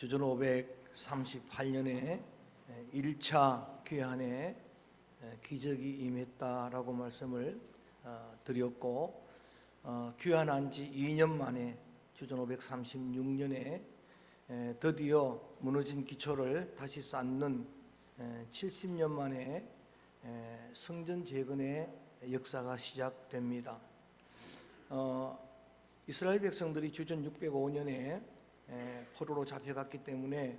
주전 538년에 1차 귀환에 기적이 임했다라고 말씀을 드렸고, 귀환한 지 2년 만에 주전 536년에 드디어 무너진 기초를 다시 쌓는 70년 만에 성전 재건의 역사가 시작됩니다. 이스라엘 백성들이 주전 605년에 포로로 잡혀갔기 때문에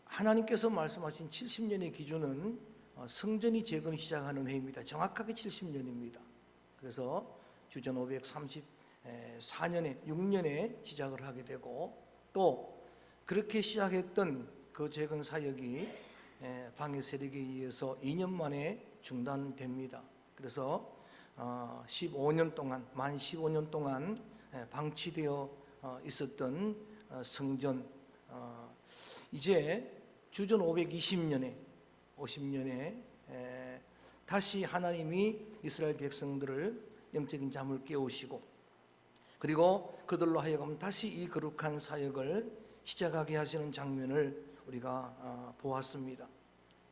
하나님께서 말씀하신 70년의 기준은 성전이 재건이 시작하는 해입니다. 정확하게 70년입니다. 그래서 주전 534년에 6년에 시작을 하게 되고, 또 그렇게 시작했던 그 재건 사역이 방해 세력에 의해서 2년 만에 중단됩니다. 그래서 15년 동안, 만 15년 동안 방치되어 있었던 성전, 이제 주전 520년에 50년에 다시 하나님이 이스라엘 백성들을 영적인 잠을 깨우시고, 그리고 그들로 하여금 다시 이 거룩한 사역을 시작하게 하시는 장면을 우리가 보았습니다.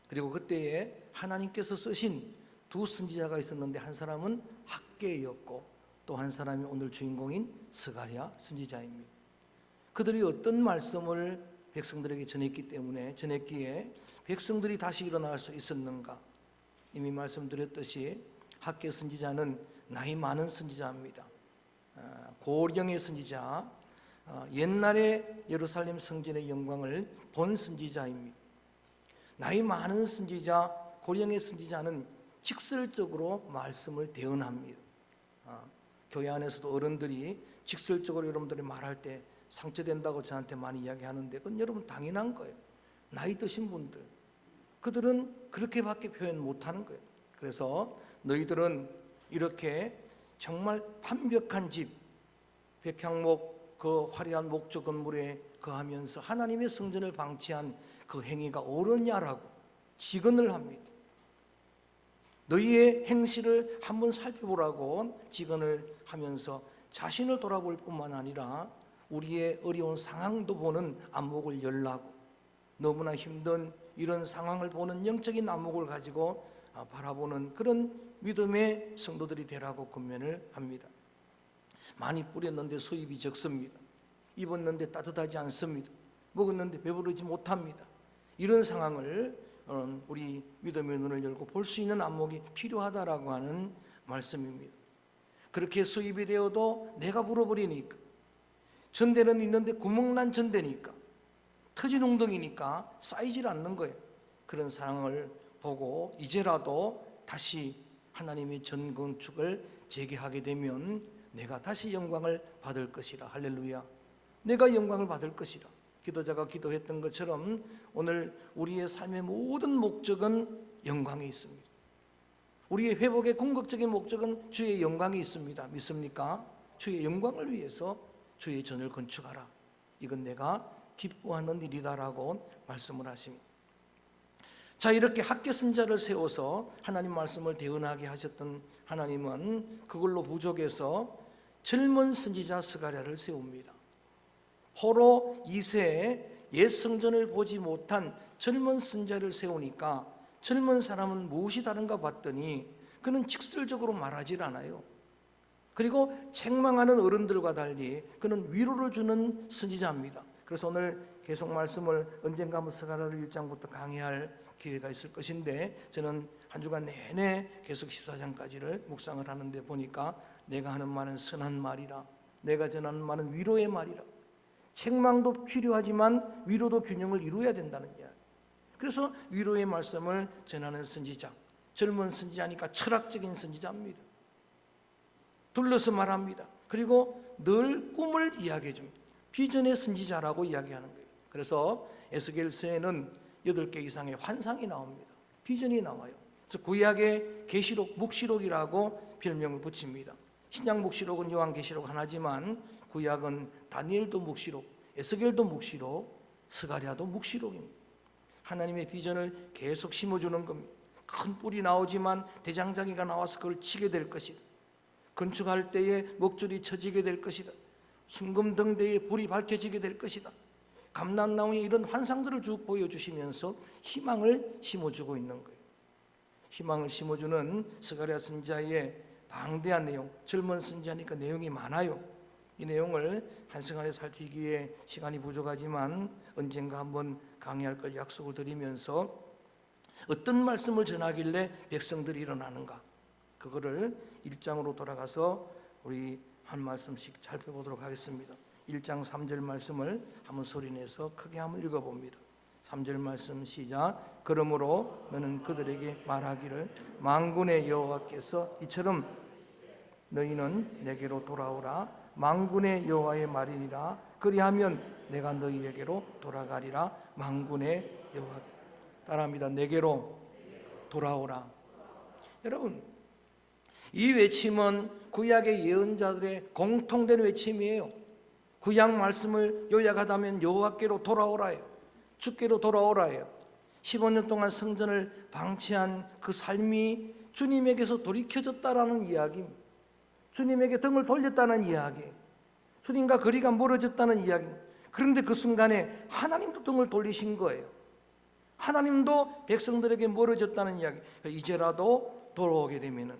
그리고 그때에 하나님께서 쓰신 두 선지자가 있었는데, 한 사람은 학개였고 또 한 사람이 오늘 주인공인 스가랴 선지자입니다. 그들이 어떤 말씀을 백성들에게 전했기에 백성들이 다시 일어날 수 있었는가? 이미 말씀드렸듯이 학개 선지자는 나이 많은 선지자입니다. 고령의 선지자, 옛날에 예루살렘 성전의 영광을 본 선지자입니다. 나이 많은 선지자, 고령의 선지자는 직설적으로 말씀을 대언합니다. 교회 안에서도 어른들이 직설적으로 여러분들이 말할 때 상처된다고 저한테 많이 이야기하는데, 그건 여러분 당연한 거예요. 나이 드신 분들, 그들은 그렇게밖에 표현 못하는 거예요. 그래서 너희들은 이렇게 정말 완벽한 집, 백향목 그 화려한 목조 건물에 거하면서 하나님의 성전을 방치한 그 행위가 옳으냐라고 직언을 합니다. 너희의 행실을 한번 살펴보라고 직언을 하면서 자신을 돌아볼 뿐만 아니라 우리의 어려운 상황도 보는 안목을 열라고, 너무나 힘든 이런 상황을 보는 영적인 안목을 가지고 바라보는 그런 믿음의 성도들이 되라고 권면을 합니다. 많이 뿌렸는데 수입이 적습니다. 입었는데 따뜻하지 않습니다. 먹었는데 배부르지 못합니다. 이런 상황을 우리 믿음의 눈을 열고 볼 수 있는 안목이 필요하다라고 하는 말씀입니다. 그렇게 수입이 되어도 내가 불어버리니까, 전대는 있는데 구멍난 전대니까, 터진 웅덩이니까 쌓이질 않는 거예요. 그런 상황을 보고 이제라도 다시 하나님의 전건축을 재개하게 되면 내가 다시 영광을 받을 것이라. 할렐루야. 내가 영광을 받을 것이라. 기도자가 기도했던 것처럼 오늘 우리의 삶의 모든 목적은 영광에 있습니다. 우리의 회복의 궁극적인 목적은 주의 영광이 있습니다. 믿습니까? 주의 영광을 위해서 주의 전을 건축하라. 이건 내가 기뻐하는 일이다라고 말씀을 하십니다. 자, 이렇게 학개 선지자를 세워서 하나님 말씀을 대언하게 하셨던 하나님은 그걸로 부족해서 젊은 선지자 스가랴를 세웁니다. 포로 2세에 옛 성전을 보지 못한 젊은 선지자를 세우니까 젊은 사람은 무엇이 다른가 봤더니 그는 직설적으로 말하질 않아요. 그리고 책망하는 어른들과 달리 그는 위로를 주는 선지자입니다. 그래서 오늘 계속 말씀을 언젠가 한번 스가랴를 1장부터 강의할 기회가 있을 것인데, 저는 한 주간 내내 계속 14장까지를 묵상을 하는데 보니까 내가 하는 말은 선한 말이라, 내가 전하는 말은 위로의 말이라. 책망도 필요하지만 위로도 균형을 이루어야 된다는 이야기. 그래서 위로의 말씀을 전하는 선지자, 젊은 선지자니까 철학적인 선지자입니다. 둘러서 말합니다. 그리고 늘 꿈을 이야기해 줍니다. 비전의 선지자라고 이야기하는 거예요. 그래서 에스겔서에는 8개 이상의 환상이 나옵니다. 비전이 나와요. 그래서 구약의 계시록, 묵시록이라고 별명을 붙입니다. 신약 묵시록은 요한계시록 하나지만 구약은 다니엘도 묵시록, 에스겔도 묵시록, 스가랴도 묵시록입니다. 하나님의 비전을 계속 심어주는 겁니다. 큰 뿔이 나오지만 대장장이가 나와서 그걸 치게 될 것이다. 건축할 때에 목줄이 쳐지게 될 것이다. 순금등대에 불이 밝혀지게 될 것이다. 감람나무의 이런 환상들을 쭉 보여주시면서 희망을 심어주고 있는 거예요. 희망을 심어주는 스가랴 선지자의 방대한 내용, 젊은 선지자니까 내용이 많아요. 이 내용을 한시간에 살피기에 시간이 부족하지만 언젠가 한번 강의할 걸 약속을 드리면서 어떤 말씀을 전하길래 백성들이 일어나는가, 그거를 1장으로 돌아가서 우리 한 말씀씩 살펴보도록 하겠습니다. 1장 3절 말씀을 한번 소리내서 크게 한번 읽어봅니다. 3절 말씀 시작. 그러므로 너는 그들에게 말하기를 만군의 여호와께서 이처럼 너희는 내게로 돌아오라. 만군의 여호와의 말이니라. 그리하면 내가 너희에게로 돌아가리라. 만군의 여호와. 따라합니다. 내게로 돌아오라. 여러분, 이 외침은 구약의 예언자들의 공통된 외침이에요. 구약 말씀을 요약하다면 여호와께로 돌아오라예요. 주께로 돌아오라예요. 15년 동안 성전을 방치한 그 삶이 주님에게서 돌이켜졌다라는 이야기입니다. 주님에게 등을 돌렸다는 이야기, 주님과 거리가 멀어졌다는 이야기. 그런데 그 순간에 하나님도 등을 돌리신 거예요. 하나님도 백성들에게 멀어졌다는 이야기. 이제라도 돌아오게 되면은,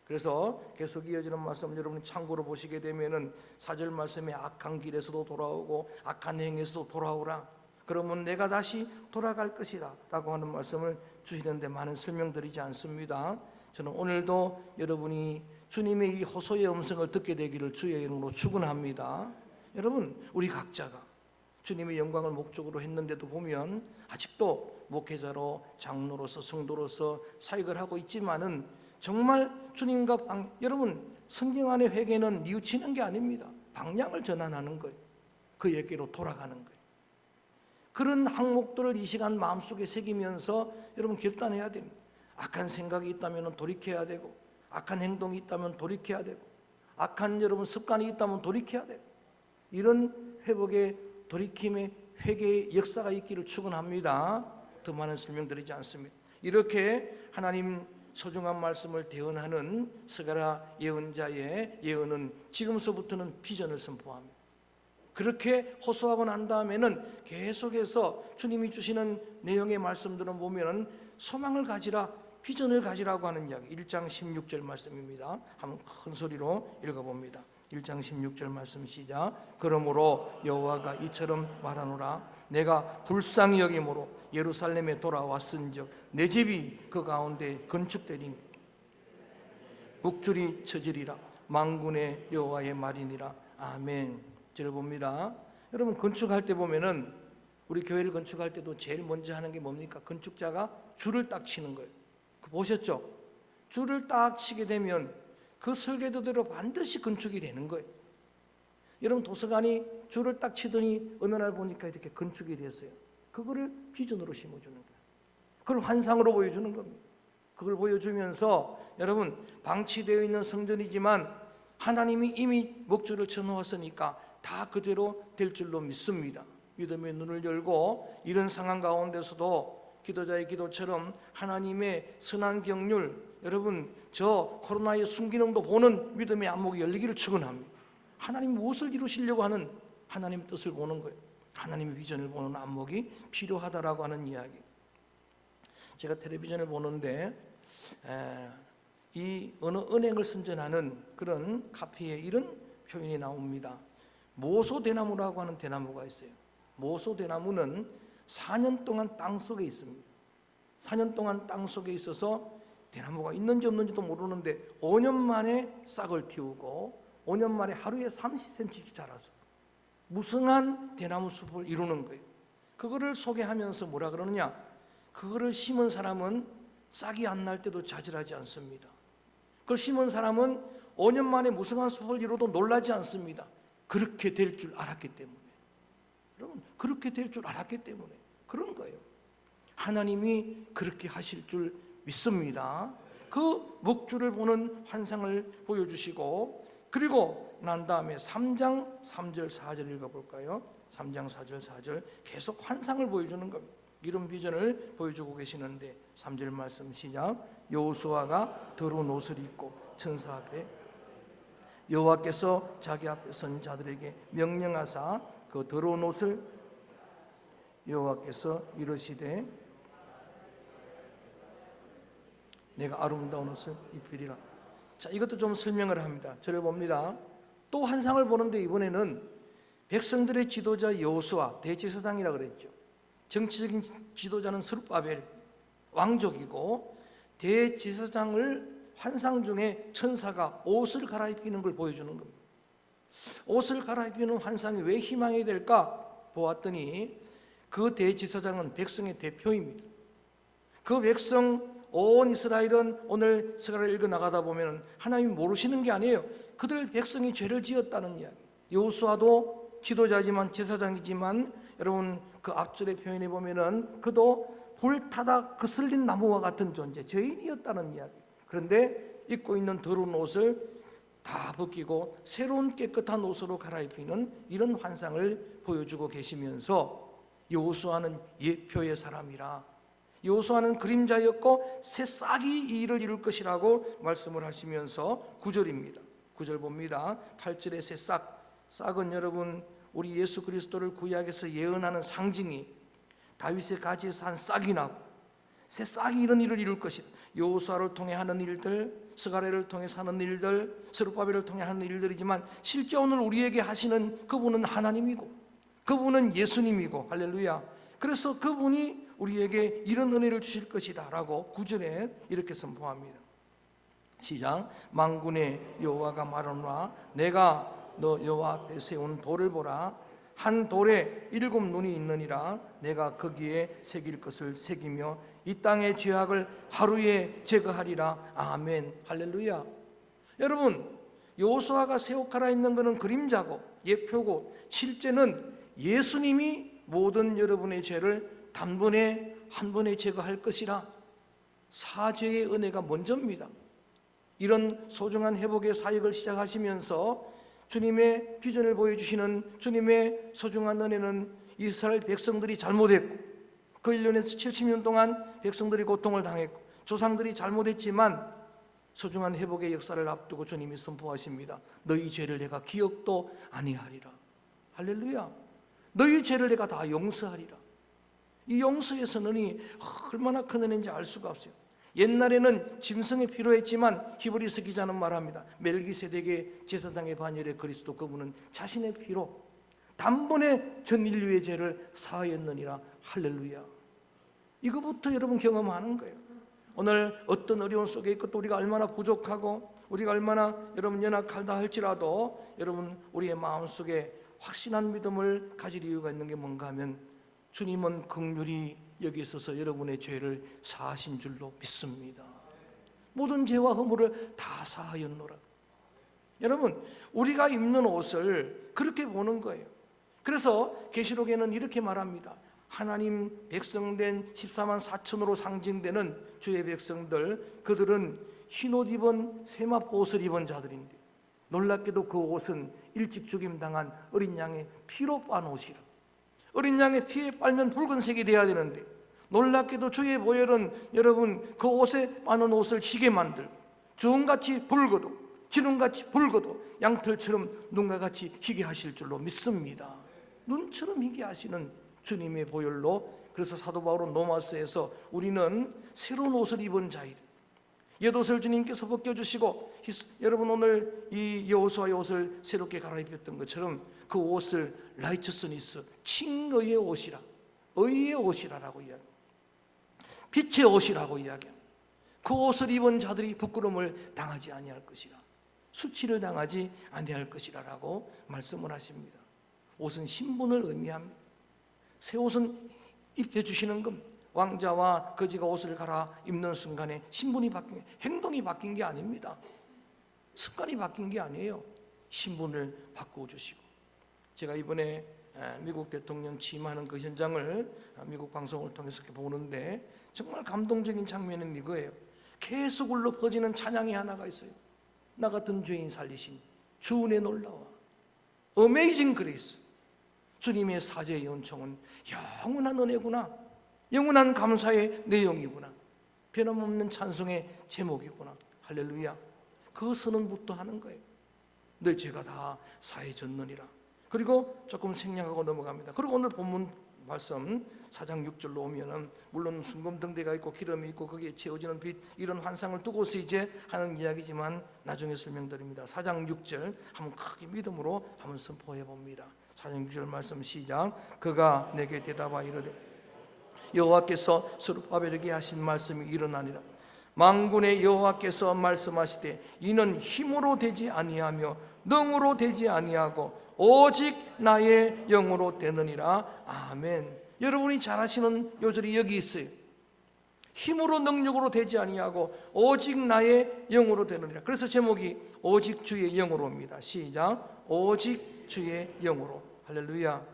그래서 계속 이어지는 말씀 여러분 참고로 보시게 되면은 4절 말씀에 악한 길에서도 돌아오고 악한 행에서도 돌아오라. 그러면 내가 다시 돌아갈 것이다 라고 하는 말씀을 주시는데 많은 설명드리지 않습니다. 저는 오늘도 여러분이 주님의 이 호소의 음성을 듣게 되기를 주의 이름으로 축원합니다. 여러분, 우리 각자가 주님의 영광을 목적으로 했는데도 보면 아직도 목회자로, 장로로서, 성도로서 사역을 하고 있지만은 정말 주님과 여러분, 성경 안의 회개는 뉘우치는 게 아닙니다. 방향을 전환하는 거예요. 그에게로 돌아가는 거예요. 그런 항목들을 이 시간 마음속에 새기면서 여러분 결단해야 됩니다. 악한 생각이 있다면 돌이켜야 되고, 악한 행동이 있다면 돌이켜야 되고, 악한 여러분 습관이 있다면 돌이켜야 되고, 이런 회복의 돌이킴의 회개의 역사가 있기를 축원합니다. 더 많은 설명드리지 않습니다. 이렇게 하나님 소중한 말씀을 대언하는 스가랴 예언자의 예언은 지금서부터는 비전을 선포합니다. 그렇게 호소하고 난 다음에는 계속해서 주님이 주시는 내용의 말씀들은 보면 소망을 가지라, 비전을 가지라고 하는 이야기. 1장 16절 말씀입니다. 한번 큰 소리로 읽어봅니다. 1장 16절 말씀 시작. 그러므로 여호와가 이처럼 말하노라. 내가 불쌍히 여김으로 예루살렘에 돌아왔은즉 내 집이 그 가운데 건축되리니 묵줄이 쳐지리라. 만군의 여호와의 말이니라. 아멘. 절 봅니다. 여러분, 건축할 때 보면은 우리 교회를 건축할 때도 제일 먼저 하는 게 뭡니까? 건축자가 줄을 딱 치는 거예요. 보셨죠? 줄을 딱 치게 되면 그 설계도대로 반드시 건축이 되는 거예요. 여러분, 도서관이 줄을 딱 치더니 어느 날 보니까 이렇게 건축이 됐어요. 그거를 비전으로 심어주는 거예요. 그걸 환상으로 보여주는 겁니다. 그걸 보여주면서 여러분, 방치되어 있는 성전이지만 하나님이 이미 목줄을 쳐놓았으니까 다 그대로 될 줄로 믿습니다. 믿음의 눈을 열고 이런 상황 가운데서도 기도자의 기도처럼 하나님의 선한 경륜, 여러분 저 코로나의 순기능도 보는 믿음의 안목이 열리기를 축원합니다. 하나님 무엇을 이루시려고 하는 하나님의 뜻을 보는 거예요. 하나님의 비전을 보는 안목이 필요하다라고 하는 이야기. 제가 텔레비전을 보는데 이 어느 은행을 선전하는 그런 카페에 이런 표현이 나옵니다. 모소대나무라고 하는 대나무가 있어요. 모소대나무는 4년 동안 땅 속에 있습니다. 4년 동안 땅 속에 있어서 대나무가 있는지 없는지도 모르는데 5년 만에 싹을 틔우고 5년 만에 하루에 30cm씩 자라서 무성한 대나무 숲을 이루는 거예요. 그거를 소개하면서 뭐라 그러느냐, 그거를 심은 사람은 싹이 안 날 때도 좌절하지 않습니다. 그걸 심은 사람은 5년 만에 무성한 숲을 이루어도 놀라지 않습니다. 그렇게 될 줄 알았기 때문에. 여러분, 그렇게 될 줄 알았기 때문에 그런 거예요. 하나님이 그렇게 하실 줄 믿습니다. 그 목줄을 보는 환상을 보여주시고, 그리고 난 다음에 3장 3절 4절 읽어볼까요? 3장 4절 4절 계속 환상을 보여주는 겁니다. 이런 비전을 보여주고 계시는데 3절 말씀 시작. 여호수아가 더러운 옷을 입고 천사 앞에 여호와께서 자기 앞에 선 자들에게 명령하사 그 더러운 옷을 여호와께서 이르시되 내가 아름다운 옷을 입히리라. 자, 이것도 좀 설명을 합니다. 저를 봅니다. 또 환상을 보는데 이번에는 백성들의 지도자 여호수아 대제사장이라 그랬죠. 정치적인 지도자는 스룹바벨 왕족이고, 대제사장을 환상 중에 천사가 옷을 갈아입히는 걸 보여주는 겁니다. 옷을 갈아입히는 환상이 왜 희망이 될까 보았더니 그 대제사장은 백성의 대표입니다. 그 백성 온 이스라엘은 오늘 스가랴를 읽어 나가다 보면 하나님이 모르시는 게 아니에요. 그들 백성이 죄를 지었다는 이야기. 여호수아도 지도자지만 제사장이지만 여러분 그 앞절에 표현해 보면은 그도 불타다 그슬린 나무와 같은 존재, 죄인이었다는 이야기. 그런데 입고 있는 더러운 옷을 다 벗기고 새로운 깨끗한 옷으로 갈아입히는 이런 환상을 보여주고 계시면서 여호수아는 예표의 사람이라, 여호수아는 그림자였고 새 싹이 이 일을 이룰 것이라고 말씀을 하시면서 9절입니다. 9절 봅니다. 8절의 새 싹은 여러분 우리 예수 그리스도를 구약에서 예언하는 상징이 다윗의 가지에서 한 싹이 나고 새 싹이 이런 일을 이룰 것이다. 여호수아를 통해 하는 일들, 스가랴를 통해서 하는 일들, 스룹바벨을 통해 하는 일들이지만 실제 오늘 우리에게 하시는 그분은 하나님이고 그분은 예수님이고, 할렐루야. 그래서 그분이 우리에게 이런 은혜를 주실 것이다 라고 9절에 이렇게 선포합니다. 시작. 만군의 여호와가 말하노라 내가 너 여호와 앞에 세운 돌을 보라. 한 돌에 7 눈이 있느니라. 내가 거기에 새길 것을 새기며 이 땅의 죄악을 하루에 제거하리라. 아멘. 할렐루야. 여러분, 여호수아가 새 옷 갈아입는 것은 그림자고 예표고, 실제는 예수님이 모든 여러분의 죄를 단번에 한 번에 제거할 것이라. 사죄의 은혜가 먼저입니다. 이런 소중한 회복의 사역을 시작하시면서 주님의 비전을 보여주시는 주님의 소중한 은혜는 이스라엘 백성들이 잘못했고 그 1년에서 70년 동안 백성들이 고통을 당했고 조상들이 잘못했지만 소중한 회복의 역사를 앞두고 주님이 선포하십니다. 너희 죄를 내가 기억도 아니하리라. 할렐루야. 너희 죄를 내가 다 용서하리라. 이 용서에서 너희 얼마나 큰 은혜인지 알 수가 없어요. 옛날에는 짐승이 필요했지만 히브리서 기자는 말합니다. 멜기세덱의 제사장의 반열에 그리스도 그분은 자신의 피로 단번에 전 인류의 죄를 사하였느니라. 할렐루야. 이거부터 여러분 경험하는 거예요. 오늘 어떤 어려운 속에 있고 또 우리가 얼마나 부족하고 우리가 얼마나 여러분 연약하다 할지라도 여러분 우리의 마음속에 확신한 믿음을 가질 이유가 있는 게 뭔가 하면 주님은 긍휼히 여기 있어서 여러분의 죄를 사하신 줄로 믿습니다. 모든 죄와 허물을 다 사하였노라. 여러분 우리가 입는 옷을 그렇게 보는 거예요. 그래서 계시록에는 이렇게 말합니다. 하나님 백성된 14만 4천으로 상징되는 주의 백성들, 그들은 흰옷 입은 세마포 옷을 입은 자들인데 놀랍게도 그 옷은 일찍 죽임당한 어린 양의 피로 빤 옷이라. 어린 양의 피에 빨면 붉은색이 돼야 되는데 놀랍게도 주의 보혈은 여러분 그 옷에 빠는 옷을 희게 만들고 주홍같이 붉어도 진홍같이 붉어도 양털처럼 눈과 같이 희게 하실 줄로 믿습니다. 눈처럼 희게 하시는 주님의 보혈로. 그래서 사도 바울은 로마서에서 우리는 새로운 옷을 입은 자이다. 옛옷을 주님께서 벗겨주시고 여러분 오늘 이 여호수아의 옷을 새롭게 갈아입혔던 것처럼 그 옷을 라이처스니스 칭의의 옷이라, 의의 옷이라라고 이야기합니다. 빛의 옷이라고 이야기합니다. 그 옷을 입은 자들이 부끄러움을 당하지 아니할 것이라, 수치를 당하지 아니할 것이라라고 말씀을 하십니다. 옷은 신분을 의미합니다. 새 옷은 입혀주시는 겁니다. 왕자와 거지가 옷을 갈아입는 순간에 신분이 바뀐, 행동이 바뀐 게 아닙니다. 습관이 바뀐 게 아니에요. 신분을 바꾸어 주시고. 제가 이번에 미국 대통령 취임하는 그 현장을 미국 방송을 통해서 보는데 정말 감동적인 장면은 이거예요. 계속 울려 퍼지는 찬양이 하나가 있어요. 나 같은 죄인 살리신 주 은혜 놀라워. 어메이징 그레이스. 주님의 사죄의 은총은 영원한 은혜구나. 영원한 감사의 내용이구나. 변함없는 찬송의 제목이구나. 할렐루야. 그 선언부터 하는 거예요. 내 죄가 다 사해졌느니라. 그리고 조금 생략하고 넘어갑니다. 그리고 오늘 본문 말씀 4장 6절로 오면은 물론 순금등대가 있고 기름이 있고 거기에 채워지는 빛 이런 환상을 두고서 이제 하는 이야기지만 나중에 설명드립니다. 4장 6절 한번 크게 믿음으로 한번 선포해 봅니다. 4장 6절 말씀 시작. 그가 내게 대답하 이르되 여호와께서 스룹바벨에게 하신 말씀이 일어나니라. 만군의 여호와께서 말씀하시되 이는 힘으로 되지 아니하며 능으로 되지 아니하고 오직 나의 영으로 되느니라. 아멘. 여러분이 잘 아시는 요절이 여기 있어요. 힘으로 능력으로 되지 아니하고 오직 나의 영으로 되느니라. 그래서 제목이 오직 주의 영으로입니다. 시작. 오직 주의 영으로. 할렐루야.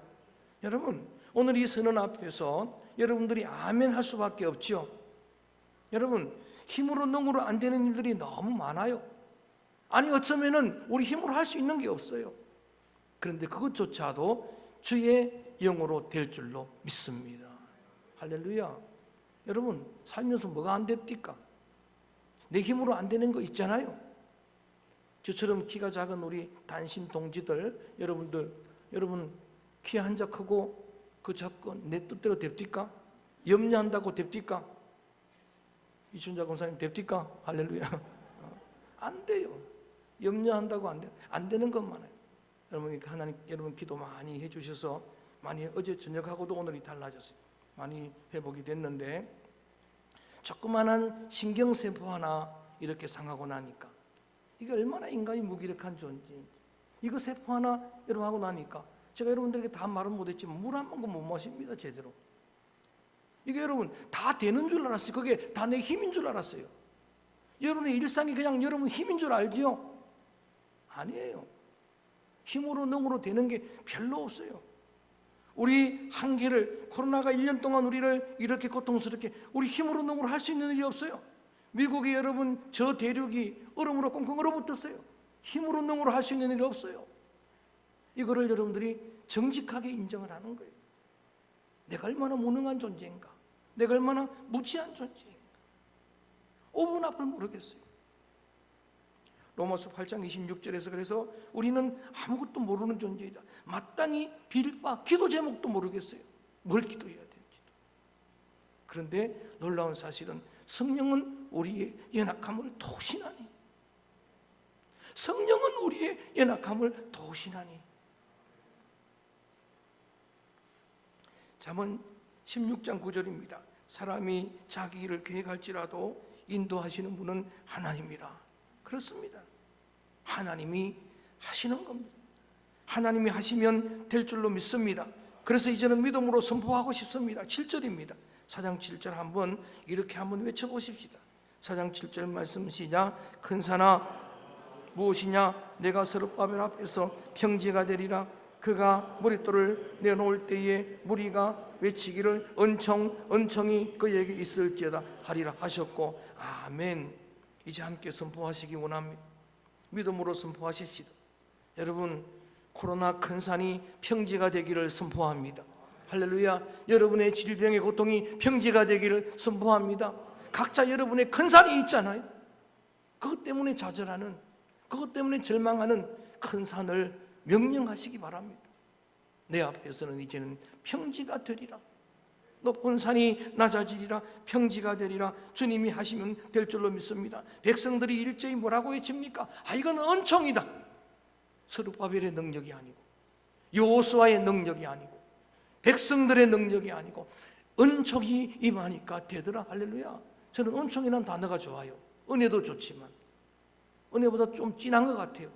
여러분 오늘 이 선언 앞에서 여러분들이 아멘 할 수밖에 없죠. 여러분 힘으로 능으로 안 되는 일들이 너무 많아요. 아니 어쩌면은 우리 힘으로 할 수 있는 게 없어요. 그런데 그것조차도 주의 영으로 될 줄로 믿습니다. 할렐루야. 여러분 살면서 뭐가 안 됩니까? 내 힘으로 안 되는 거 있잖아요. 저처럼 키가 작은 우리 단신 동지들 여러분 키 한자 크고 그 자꾸 내 뜻대로 됩니까? 염려한다고 됩니까? 이춘자 권사님 됩니까? 할렐루야. 안 돼요. 염려한다고 안 돼요. 안 되는 것만 해요. 여러분 기도 많이 해주셔서 많이 어제 저녁하고도 오늘이 달라졌어요. 많이 회복이 됐는데 조그만한 신경세포 하나 이렇게 상하고 나니까 이게 얼마나 인간이 무기력한 존재인지 이거 세포 하나 여러분 하고 나니까 제가 여러분들에게 다 말은 못했지만 물 한 모금 못 마십니다. 제대로. 이게 여러분 다 되는 줄 알았어요. 그게 다 내 힘인 줄 알았어요. 여러분의 일상이 그냥 여러분 힘인 줄 알지요? 아니에요. 힘으로 능으로 되는 게 별로 없어요. 우리 한계를 코로나가 1년 동안 우리를 이렇게 고통스럽게 우리 힘으로 능으로 할 수 있는 일이 없어요. 미국에 여러분 저 대륙이 얼음으로 꽁꽁 얼어붙었어요. 힘으로 능으로 할 수 있는 일이 없어요. 이거를 여러분들이 정직하게 인정을 하는 거예요. 내가 얼마나 무능한 존재인가, 내가 얼마나 무지한 존재인가. 5분 앞을 모르겠어요. 로마서 8장 26절에서 그래서 우리는 아무것도 모르는 존재이다. 마땅히 빌 바 기도 제목도 모르겠어요. 뭘 기도해야 되는지도. 그런데 놀라운 사실은 성령은 우리의 연약함을 도우시나니, 성령은 우리의 연약함을 도우시나니. 잠언 16장 9절입니다. 사람이 자기 일을 계획할지라도 인도하시는 분은 하나님이라. 그렇습니다. 하나님이 하시는 겁니다. 하나님이 하시면 될 줄로 믿습니다. 그래서 이제는 믿음으로 선포하고 싶습니다. 7절입니다. 4장 7절 한번 이렇게 한번 외쳐보십시다. 4장 7절 말씀 시작. 큰 산아 무엇이냐? 내가 스룹바벨 앞에서 평지가 되리라. 그가 머릿돌을 내놓을 때에 무리가 외치기를 은총이 그에게 있을지어다 하리라 하셨고. 아멘. 이제 함께 선포하시기 원합니다. 믿음으로 선포하십시다. 여러분 코로나 큰 산이 평지가 되기를 선포합니다. 할렐루야. 여러분의 질병의 고통이 평지가 되기를 선포합니다. 각자 여러분의 큰 산이 있잖아요. 그것 때문에 좌절하는, 그것 때문에 절망하는 큰 산을 명령하시기 바랍니다. 내 앞에서는 이제는 평지가 되리라. 높은 산이 낮아지리라. 평지가 되리라. 주님이 하시면 될 줄로 믿습니다. 백성들이 일제히 뭐라고 외칩니까? 이건 은총이다. 스룹바벨의 능력이 아니고 여호수아의 능력이 아니고 백성들의 능력이 아니고 은총이 임하니까 되더라. 할렐루야. 저는 은총이라는 단어가 좋아요. 은혜도 좋지만 은혜보다 좀 진한 것 같아요.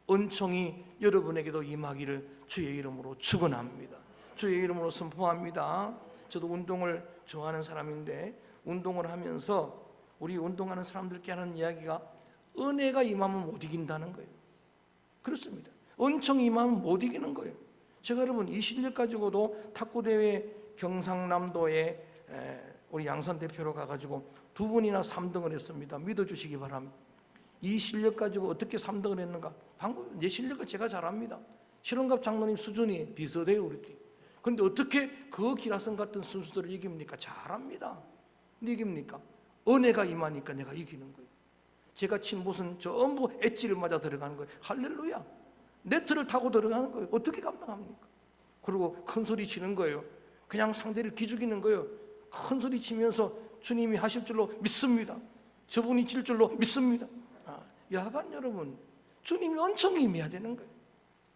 은총이 여러분에게도 임하기를 주의 이름으로 축원합니다. 주의 이름으로 선포합니다. 저도 운동을 좋아하는 사람인데 운동을 하면서 우리 운동하는 사람들께 하는 이야기가 은혜가 임하면 못 이긴다는 거예요. 그렇습니다. 은총이 임하면 못 이기는 거예요. 제가 여러분 이 실력 가지고도 탁구대회 경상남도에 우리 양산 대표로 가가지고 2번이나 3등을 했습니다. 믿어주시기 바랍니다. 이 실력 가지고 어떻게 3등을 했는가? 방금 내 실력을 제가 잘 압니다. 실원갑 장로님 수준이 비슷해요 우리 팀. 그런데 어떻게 그 기라성 같은 선수들을 이깁니까? 잘합니다. 근데 이깁니까? 은혜가 임하니까 내가 이기는 거예요. 제가 친 무슨 전부 엣지를 맞아 들어가는 거예요. 할렐루야. 네트를 타고 들어가는 거예요. 어떻게 감당합니까? 그리고 큰 소리 치는 거예요. 그냥 상대를 기죽이는 거예요. 큰 소리 치면서 주님이 하실 줄로 믿습니다. 저분이 질 줄로 믿습니다. 야간 여러분, 주님이 엄청 임해야 되는 거예요.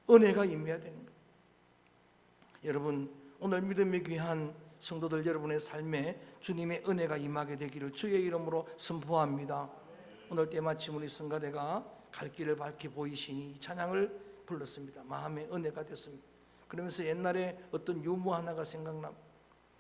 은혜가 임해야 되는 거예요. 여러분, 오늘 믿음의 귀한 성도들 여러분의 삶에 주님의 은혜가 임하게 되기를 주의 이름으로 선포합니다. 오늘 때마침 우리 성가대가 갈 길을 밝히 보이시니 찬양을 불렀습니다. 마음의 은혜가 됐습니다. 그러면서 옛날에 어떤 유머 하나가 생각납니다.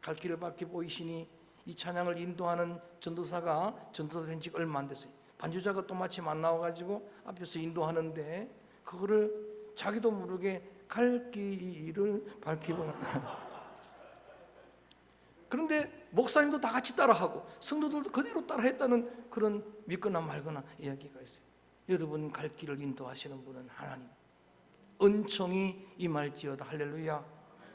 갈 길을 밝히 보이시니 이 찬양을 인도하는 전도사가 전도사 된 지 얼마 안 됐어요. 반주자가 또 마침 안 나와가지고 앞에서 인도하는데 그거를 자기도 모르게 갈 길을 밝히 보인다. 그런데 목사님도 다 같이 따라하고 성도들도 그대로 따라했다는 그런 믿거나 말거나 이야기가 있어요. 여러분, 갈 길을 인도하시는 분은 하나님, 은총이 임할지어다. 할렐루야.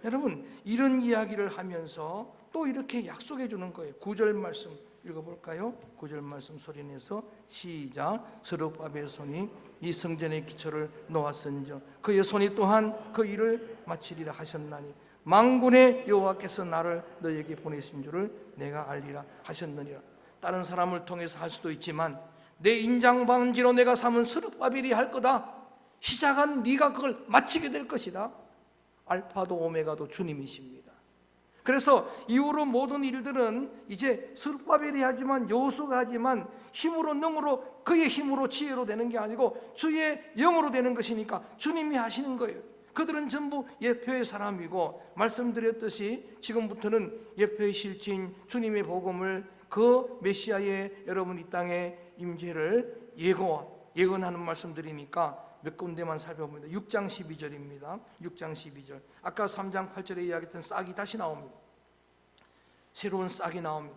여러분, 이런 이야기를 하면서 또 이렇게 약속해 주는 거예요. 9절 말씀 읽어볼까요? 9절 말씀 소리내서 시작. 스룹바벨의 손이 이 성전의 기초를 놓았은즉 그의 손이 또한 그 일을 마치리라 하셨나니 만군의 여호와께서 나를 너에게 보내신 줄을 내가 알리라 하셨느니라. 다른 사람을 통해서 할 수도 있지만 내 인장반지로 내가 삼은 스룹바벨이 할 거다. 시작한 네가 그걸 마치게 될 것이다. 알파도 오메가도 주님이십니다. 그래서 이후로 모든 일들은 이제 스룹바벨이 하지만 여호수아가 하지만 힘으로 능으로 그의 힘으로 지혜로 되는 게 아니고 주의 영으로 되는 것이니까 주님이 하시는 거예요. 그들은 전부 예표의 사람이고 말씀드렸듯이 지금부터는 예표의 실체인 주님의 복음을 그 메시아의 여러분 이 땅의 임재를 예언하는 말씀드리니까 몇 군데만 살펴봅니다. 6장 12절입니다. 6장 12절. 아까 3장 8절에 이야기했던 싹이 다시 나옵니다. 새로운 싹이 나옵니다.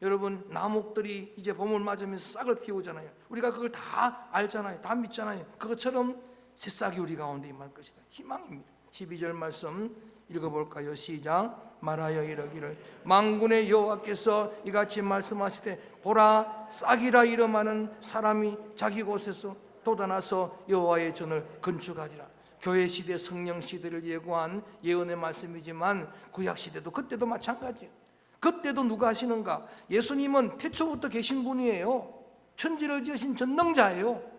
여러분, 나목들이 이제 봄을 맞으면서 싹을 피우잖아요. 우리가 그걸 다 알잖아요. 다 믿잖아요. 그것처럼 새싹이 우리 가운데 임할 것이다. 희망입니다. 12절 말씀 읽어볼까요? 시작. 말하여 이르기를 만군의 여호와께서 이같이 말씀하시되 보라, 싹이라 이름하는 사람이 자기 곳에서 돋아나서 여호와의 전을 건축하리라. 교회 시대, 성령 시대를 예고한 예언의 말씀이지만 구약 시대도 그때도 마찬가지예요. 그때도 누가 하시는가? 예수님은 태초부터 계신 분이에요. 천지를 지으신 전능자예요.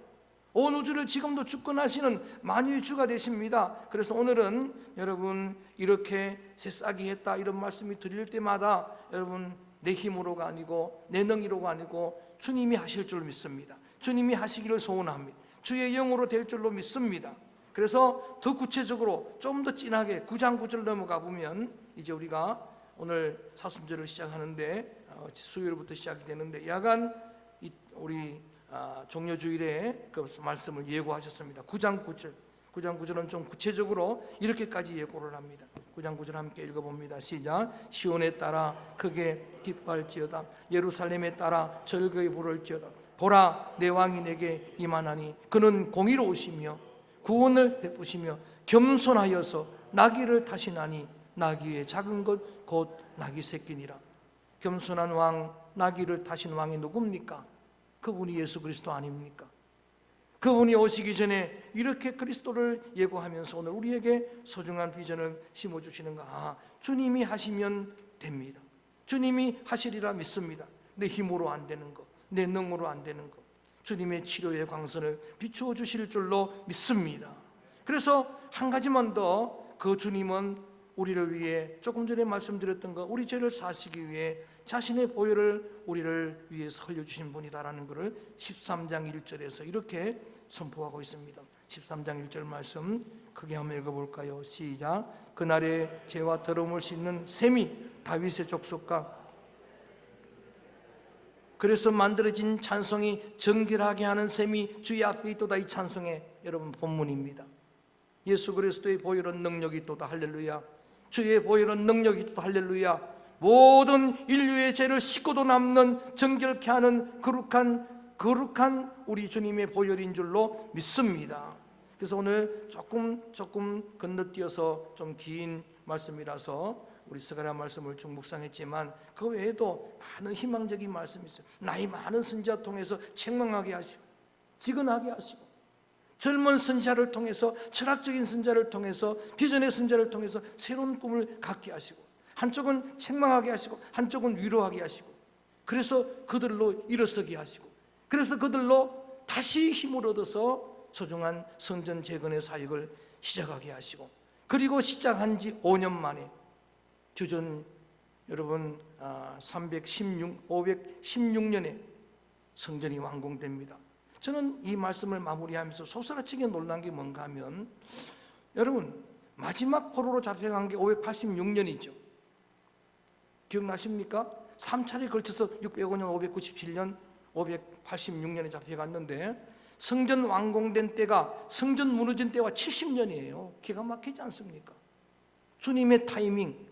온 우주를 지금도 주권하시는 만유의 주가 되십니다. 그래서 오늘은 여러분 이렇게 새싹이 했다 이런 말씀이 드릴 때마다 여러분 내 힘으로가 아니고 내 능력으로가 아니고 주님이 하실 줄 믿습니다. 주님이 하시기를 소원합니다. 주의 영으로 될 줄로 믿습니다. 그래서 더 구체적으로 좀 더 진하게 9장 9절 넘어가 보면 이제 우리가 오늘 사순절을 시작하는데 수요일부터 시작이 되는데 야간 우리 종려주일에 그 말씀을 예고하셨습니다. 9장 9절. 9장 9절은 좀 구체적으로 이렇게까지 예고를 합니다. 9장 9절 함께 읽어봅니다. 시작. 시온에 따라 크게 기뻐할지어다. 예루살렘에 따라 절거에 부를지어다. 보라, 내 왕이 내게 임하나니 그는 공의로우시며 구원을 베푸시며 겸손하여서 나귀를 타시나니 나귀의 작은 것 곧 나귀 새끼니라. 겸손한 왕, 나귀를 타신 왕이 누굽니까? 그분이 예수 그리스도 아닙니까? 그분이 오시기 전에 이렇게 그리스도를 예고하면서 오늘 우리에게 소중한 비전을 심어주시는가? 주님이 하시면 됩니다. 주님이 하시리라 믿습니다. 내 힘으로 안 되는 것, 내 능으로 안 되는 것, 주님의 치료의 광선을 비추어 주실 줄로 믿습니다. 그래서 한 가지만 더, 그 주님은 우리를 위해 조금 전에 말씀드렸던 것, 우리 죄를 사시기 위해 자신의 보혈을 우리를 위해서 흘려주신 분이다라는 것을 13장 1절에서 이렇게 선포하고 있습니다. 13장 1절 말씀 크게 한번 읽어볼까요? 시작. 그날의 죄와 더러움을 씻는 셈이 다윗의 족속과 그래서 만들어진 찬송이 정결하게 하는 셈이 주의 앞에 있도다. 이 찬송의 여러분 본문입니다. 예수 그리스도의 보혈은 능력이 있도다. 할렐루야. 주의 보혈은 능력이 있도다. 할렐루야. 모든 인류의 죄를 씻고도 남는 정결케 하는 거룩한 우리 주님의 보혈인 줄로 믿습니다. 그래서 오늘 조금 건너뛰어서 좀 긴 말씀이라서 우리 스가랴 말씀을 쭉 묵상했지만 그 외에도 많은 희망적인 말씀이 있어요. 나이 많은 선지자 통해서 책망하게 하시고 지근하게 하시고 젊은 선지자를 통해서 철학적인 선지자를 통해서 비전의 선지자를 통해서 새로운 꿈을 갖게 하시고 한쪽은 책망하게 하시고 한쪽은 위로하게 하시고, 그래서 그들로 일어서게 하시고, 그래서 그들로 다시 힘을 얻어서 소중한 성전 재건의 사역을 시작하게 하시고, 그리고 시작한 지 5년 만에 주전 여러분 516년에 성전이 완공됩니다. 저는 이 말씀을 마무리하면서 소스라치게 놀란 게 뭔가 하면, 여러분 마지막 포로로 잡혀간 게 586년이죠. 기억나십니까? 3차례 걸쳐서 605년, 597년, 586년에 잡혀갔는데, 성전 완공된 때가 성전 무너진 때와 70년이에요. 기가 막히지 않습니까? 주님의 타이밍,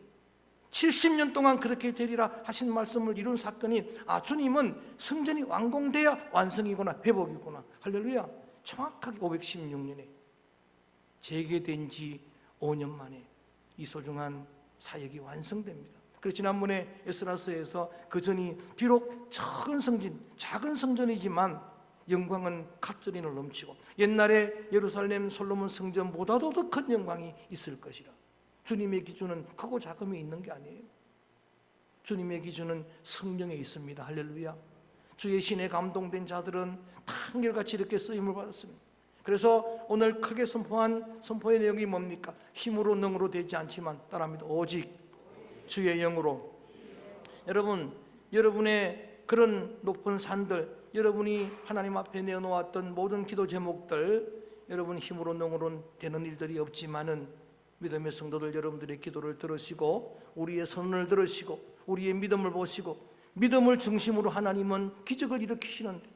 70년 동안 그렇게 되리라 하신 말씀을 이룬 사건이, 주님은 성전이 완공돼야 완성이구나, 회복이구나. 할렐루야. 정확하게 516년에 재개된 지 5년 만에 이 소중한 사역이 완성됩니다. 그래서 지난번에 에스라서에서 그 전이 비록 작은 성전이지만 영광은 갑절인을 넘치고 옛날에 예루살렘 솔로몬 성전보다도 더 큰 영광이 있을 것이라. 주님의 기준은 크고 작음이 있는 게 아니에요. 주님의 기준은 성령에 있습니다. 할렐루야. 주의 신에 감동된 자들은 다 한결같이 이렇게 쓰임을 받았습니다. 그래서 오늘 크게 선포한 선포의 내용이 뭡니까? 힘으로 능으로 되지 않지만, 따라합니다, 오직 주의 영으로. 여러분, 여러분의 그런 높은 산들, 여러분이 하나님 앞에 내어놓았던 모든 기도 제목들, 여러분 힘으로 능으로 되는 일들이 없지만은 믿음의 성도들 여러분들의 기도를 들으시고 우리의 선언을 들으시고 우리의 믿음을 보시고 믿음을 중심으로 하나님은 기적을 일으키시는데,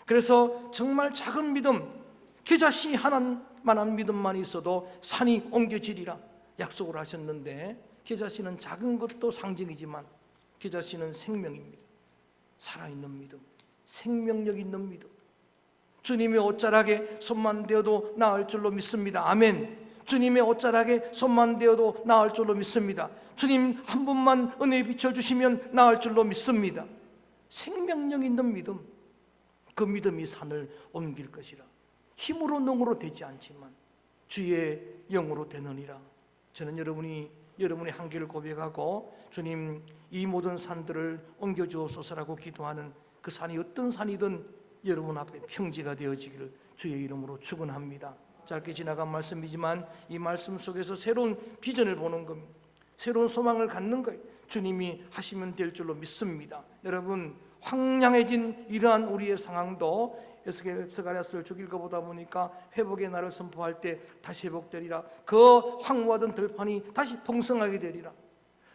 그래서 정말 작은 믿음, 겨자씨 하나만한 믿음만 있어도 산이 옮겨지리라 약속을 하셨는데, 겨자씨는 작은 것도 상징이지만 겨자씨는 생명입니다. 살아있는 믿음, 생명력 있는 믿음. 주님의 옷자락에 손만 대어도 나을 줄로 믿습니다. 아멘. 주님의 옷자락에 손만 대어도 나을 줄로 믿습니다. 주님 한 분만 은혜의 빛을 주시면 나을 줄로 믿습니다. 생명력 있는 믿음, 그 믿음이 산을 옮길 것이라. 힘으로 능으로 되지 않지만 주의 영으로 되느니라. 저는 여러분의 한계를 고백하고 주님 이 모든 산들을 옮겨주옵소서라고 기도하는 그 산이 어떤 산이든 여러분 앞에 평지가 되어지기를 주의 이름으로 축원합니다. 짧게 지나간 말씀이지만 이 말씀 속에서 새로운 비전을 보는 겁니다. 새로운 소망을 갖는 거예요. 주님이 하시면 될 줄로 믿습니다. 여러분, 황량해진 이러한 우리의 상황도 에스겔 스가랴스를 죽일 것보다 보니까 회복의 날을 선포할 때 다시 회복되리라. 그 황무하던 들판이 다시 풍성하게 되리라.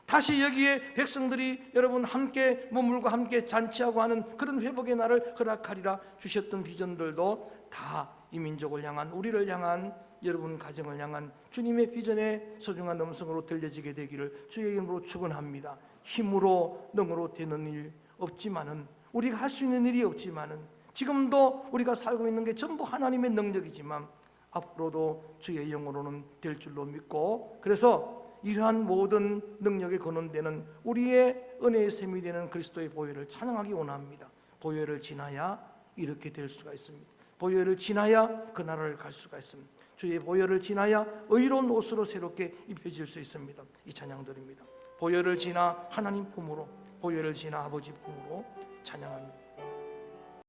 다시 여기에 백성들이 여러분 함께 머물고 함께 잔치하고 하는 그런 회복의 날을 허락하리라 주셨던 비전들도 다 이 민족을 향한, 우리를 향한, 여러분 가정을 향한 주님의 비전의 소중한 음성으로 들려지게 되기를 주의 이름으로 축원합니다. 힘으로 능으로 되는 일 없지만은, 우리가 할 수 있는 일이 없지만은, 지금도 우리가 살고 있는 게 전부 하나님의 능력이지만 앞으로도 주의 영으로는 될 줄로 믿고, 그래서 이러한 모든 능력에 거론되는 우리의 은혜의 셈이 되는 그리스도의 보혈을 찬양하기 원합니다. 보혈을 지나야 이렇게 될 수가 있습니다. 보혈을 지나야 그 나라를 갈 수가 있습니다. 주의 보혈을 지나야 의로운 옷으로 새롭게 입혀질 수 있습니다. 이 찬양 드립니다. 보혈을 지나 하나님 품으로, 보혈을 지나 아버지 품으로 찬양합니다.